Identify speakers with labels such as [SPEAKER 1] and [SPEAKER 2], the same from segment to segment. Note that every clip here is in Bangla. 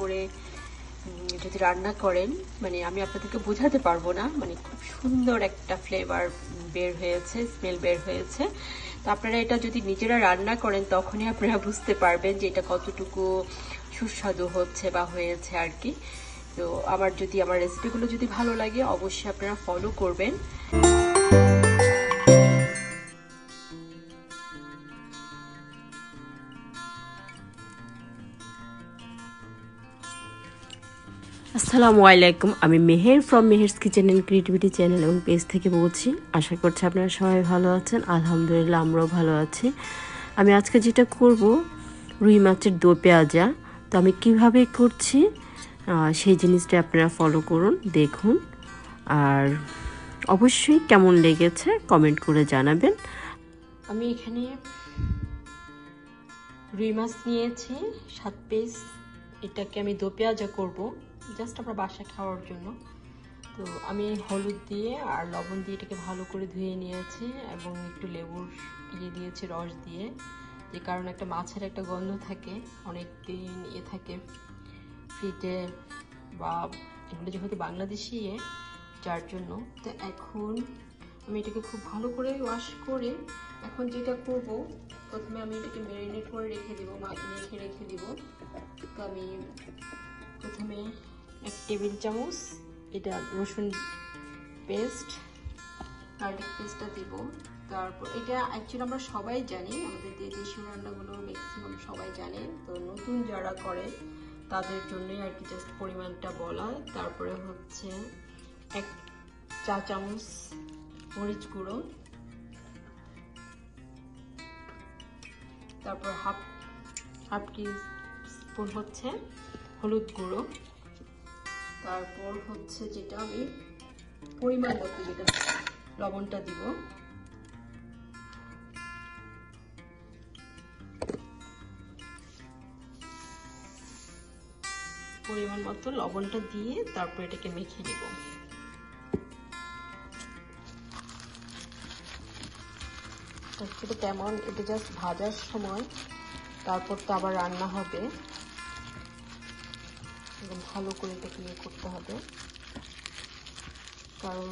[SPEAKER 1] করে যদি রান্না করেন, মানে আমি আপনাদেরকে বোঝাতে পারবো না, মানে খুব সুন্দর একটা ফ্লেভার বের হয়েছে, স্মেল বের হয়েছে। তো আপনারা এটা যদি নিজেরা রান্না করেন তখনই আপনারা বুঝতে পারবেন যে এটা কতটুকু সুস্বাদু হচ্ছে বা হয়েছে আর কি। তো আমার রেসিপিগুলো যদি ভালো লাগে অবশ্যই আপনারা ফলো করবেন। আসসালামু আলাইকুম, আমি Meher from Meher's kitchen and creativity channel এবং পেজ থেকে বলছি। আশা করছি আপনারা সবাই ভালো আছেন। আলহামদুলিল্লাহ আমরাও ভালো আছি। আমি আজকে যেটা করব রুই মাছের দো পেঁয়াজা। তো আমি কিভাবে করছি সেই জিনিসটা আপনারা ফলো করুন, দেখুন, আর অবশ্যই কেমন লেগেছে কমেন্ট করে জানাবেন। আমি এখানে রুই মাছ নিয়েছি 7 পিস। এটাকে আমি দো পেঁয়াজা করবো, জাস্ট আমরা বাসায় খাওয়ার জন্য। তো আমি হলুদ দিয়ে আর লবণ দিয়ে এটাকে ভালো করে ধুয়ে নিয়েছি এবং একটু লেবুর দিয়েছি রস দিয়ে, যে কারণে একটা মাছের একটা গন্ধ থাকে, অনেক দিন থাকে ফ্রিজে, বা এগুলো যেহেতু বাংলাদেশি যার জন্য। তো এখন আমি এটাকে খুব ভালো করে ওয়াশ করে এখন যেটা করব, প্রথমে আমি এটাকে ম্যারিনেট করে রেখে দিব, মেখে রেখে দিব। তো আমি প্রথমে 1 টেবিল চামচ এটা রসুন পেস্ট, গার্লিক পেস্টটা দিব। তারপর এটা অ্যাকচুয়ালি আমরা সবাই জানি, আমাদের দেশীয় রান্নাগুলো ম্যাক্সিমাম সবাই জানে। তো নতুন যারা করে তাদের জন্যই আর কি জাস্ট পরিমাণটা বলা। তারপরে হচ্ছে 1 চা চামচ মরিচ গুঁড়ো, তারপর হাফ টিস্পুন হচ্ছে হলুদ গুঁড়ো, তারপর হচ্ছে যেটা আমি পরিমাণ মতো যেটা লবণটা দিব, পরিমাণ মতো লবণটা দিয়ে তারপর এটাকে মেখে নেব। তেমন এটা জাস্ট ভাজার সময়, তারপর তো আবার রান্না হবে, ভালো করে এটাকে করতে হবে। কারণ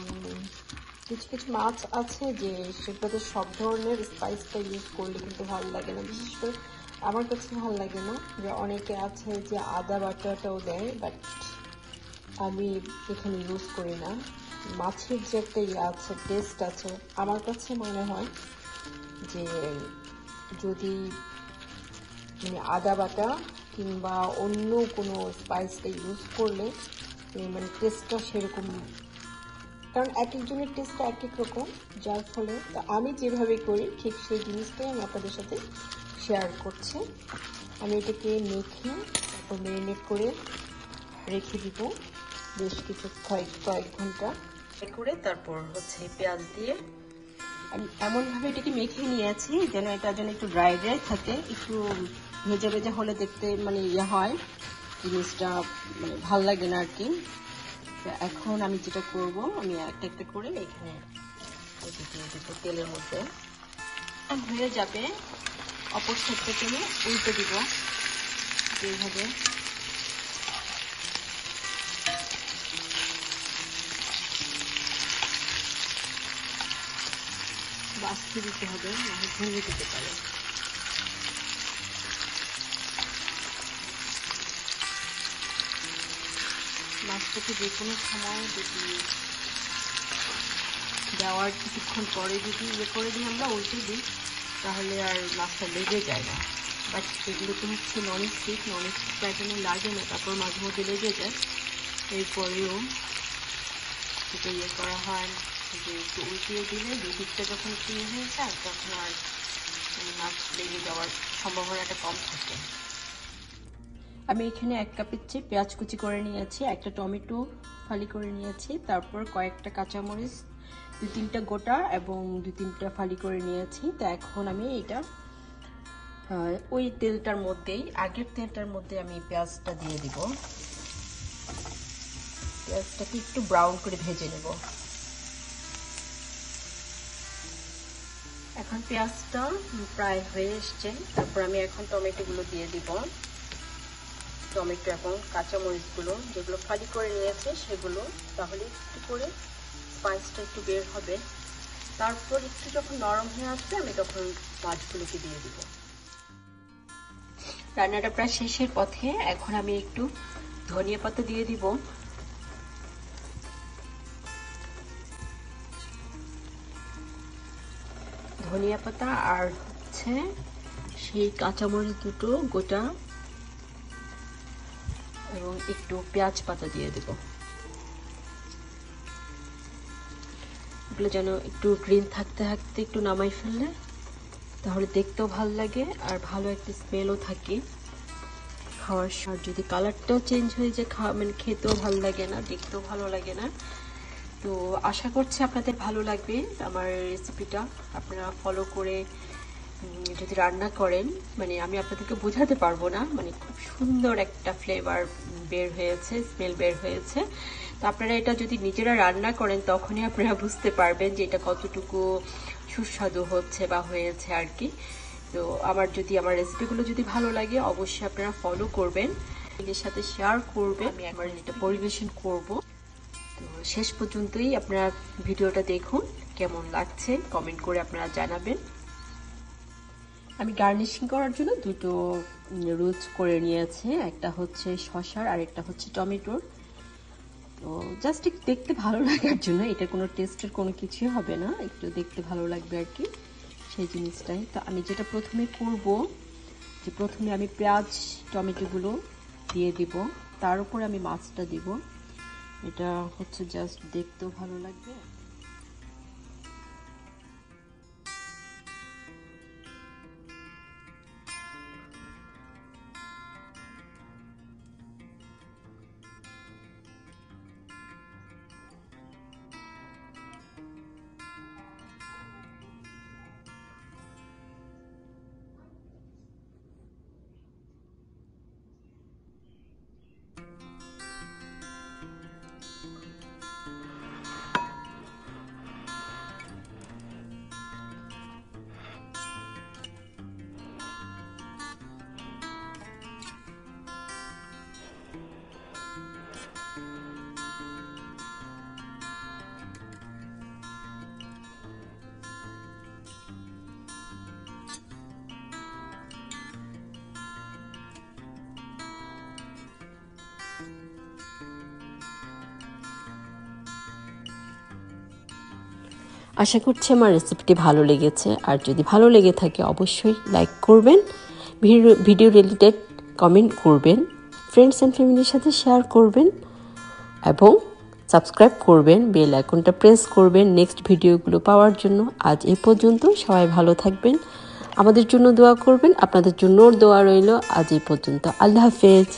[SPEAKER 1] কিছু কিছু মাছ আছে যে সেটাতে সব ধরনের স্পাইসটা ইউজ করলে কিন্তু ভালো লাগে না, বিশেষ করে আমার কাছে ভালো লাগে না। যে অনেকে আছে যে আদা বাটাটাও দেয়, বাট আমি এখানে ইউজ করি না। মাছের যে একটা আছে, টেস্ট আছে, আমার কাছে মনে হয় যে যদি মানে আদা বাটা কিংবা অন্য কোনো স্পাইসটা ইউজ করলে মানে টেস্টটা সেরকম, কারণ এক একজনের টেস্টটা এক এক রকম, যার ফলে আমি যেভাবে করি ঠিক সেই জিনিসটাই আমি আপনাদের সাথে শেয়ার করছি। আমি এটাকে মেখে তারপর ম্যারিনেট করে রেখে দিব বেশ কিছু কয়েক ঘন্টা করে। তারপর হচ্ছে পেঁয়াজ দিয়ে আমি এমনভাবে এটাকে মেখে নিয়েছি যেন এটা যেন একটু ড্রাই ড্রাই থাকে, একটু ভেজা ভেজা হলে দেখতে মানে হয়, জিনিসটা মানে ভাল লাগে না আর কি। এখন আমি যেটা করব, আমি একটা একটা করে এখানে তেলের মধ্যে হয়ে যাবে। অপর সাইডটা থেকে উল্টে দিব এইভাবে। বাছতে দিতে হবে, ভেঙে দিতে পারে। মাছটাকে যে কোনো সময় যদি দেওয়ার কিছুক্ষণ পরে যদি করে দিই, আমরা উল্টে দিই, তাহলে আর মাছটা লেগে যায় না। বাট এগুলো তো হচ্ছে ননস্টিক প্যাটার্নে লাগে না, তারপর মাঝে মধ্যে লেগে যায়। এরপরেও যেটা করা হয় যে একটু উল্টিয়ে দিলে দুদিকটা যখন একটু হয়ে যায় তখন আর মাছ লেগে যাওয়ার সম্ভাবনাটা কম থাকে। আমি এখানে 1 কাপের চেয়ে পেঁয়াজ কুচি করে নিয়েছি, একটা টমেটো ফালি করে নিয়েছি, তারপর কয়েকটা কাঁচামরিচ 2-3টা গোটা এবং 2-3টা ফালি করে নিয়েছি। তো এখন আমি এটা ওই তেলটার মধ্যেই, আগের তেলটার মধ্যে আমি পেঁয়াজটা দিয়ে দিব। পেঁয়াজটাকে একটু ব্রাউন করে ভেজে নেব। এখন পেঁয়াজটা প্রায় হয়ে এসছে, তারপর আমি এখন টমেটোগুলো দিয়ে দিব। টমেটো এবং কাঁচামরিচগুলো যেগুলো ফালি করে নিয়েছে সেগুলো, তাহলে একটু করে স্পাইসটা একটু বের হবে। তারপর একটু যখন নরম হয়ে আসবে আমি তখন মাছগুলোকে দিয়ে দিব। রান্নাটা প্রায় শেষের পথে, এখন আমি একটু ধনিয়া পাতা দিয়ে দিব। ধনিয়া পাতা আর হচ্ছে সেই কাঁচামরিচ দুটো গোটা এবং একটু পেঁয়াজ পাতা দিয়ে দেব। এগুলো যেন একটু গ্রিন থাকতে থাকতে একটু নামাই ফেললে তাহলে দেখতেও ভালো লাগে আর ভালো একটা স্মেলও থাকে খাওয়ার সময়। যদি কালারটাও চেঞ্জ হয়ে যায় মানে খেতেও ভালো লাগে না, দেখতেও ভালো লাগে না। তো আশা করছি আপনাদের ভালো লাগবে আমার রেসিপিটা। আপনারা ফলো করে যদি রান্না করেন, মানে আমি আপনাদেরকে বোঝাতে পারবো না, মানে খুব সুন্দর একটা ফ্লেভার বের হয়েছে, স্মেল বের হয়েছে। তো আপনারা এটা যদি নিজেরা রান্না করেন তখনই আপনারা বুঝতে পারবেন যে এটা কতটুকু সুস্বাদু হচ্ছে বা হয়েছে আর কি। তো আমার রেসিপিগুলো যদি ভালো লাগে অবশ্যই আপনারা ফলো করবেন, এদের সাথে শেয়ার করবেন, আমি আমার এটা পরিবেশন করব। তো শেষ পর্যন্তই আপনারা ভিডিওটা দেখুন, কেমন লাগছে কমেন্ট করে আপনারা জানাবেন। আমি গার্নিশিং করার জন্য দুটো রোজ করে নিয়েছি, একটা হচ্ছে শসার আর একটা হচ্ছে টমেটোর। তো জাস্ট একটু দেখতে ভালো লাগার জন্য, এটা কোনো টেস্টের কোনো কিছুই হবে না, একটু দেখতে ভালো লাগবে আর কি, সেই জিনিসটাই। তো আমি যেটা প্রথমে করব, যে প্রথমে আমি পেঁয়াজ টমেটোগুলো দিয়ে দিব, তার উপর আমি মাছটা দিব। এটা হচ্ছে জাস্ট দেখতেও ভালো লাগবে। আশা করছি আমার রেসিপিটি ভালো লেগেছে, আর যদি ভালো লেগে থাকে অবশ্যই লাইক করবেন, ভিডিও রিলেটেড কমেন্ট করবেন, ফ্রেন্ডস অ্যান্ড ফ্যামিলির সাথে শেয়ার করবেন এবং সাবস্ক্রাইব করবেন, বেল আইকনটা প্রেস করবেন নেক্সট ভিডিওগুলো পাওয়ার জন্য। আজ এই পর্যন্ত, সবাই ভালো থাকবেন, আমাদের জন্য দোয়া করবেন, আপনাদের জন্য দোয়া রইল। আজ এই পর্যন্ত, আল্লাহ হাফেজ।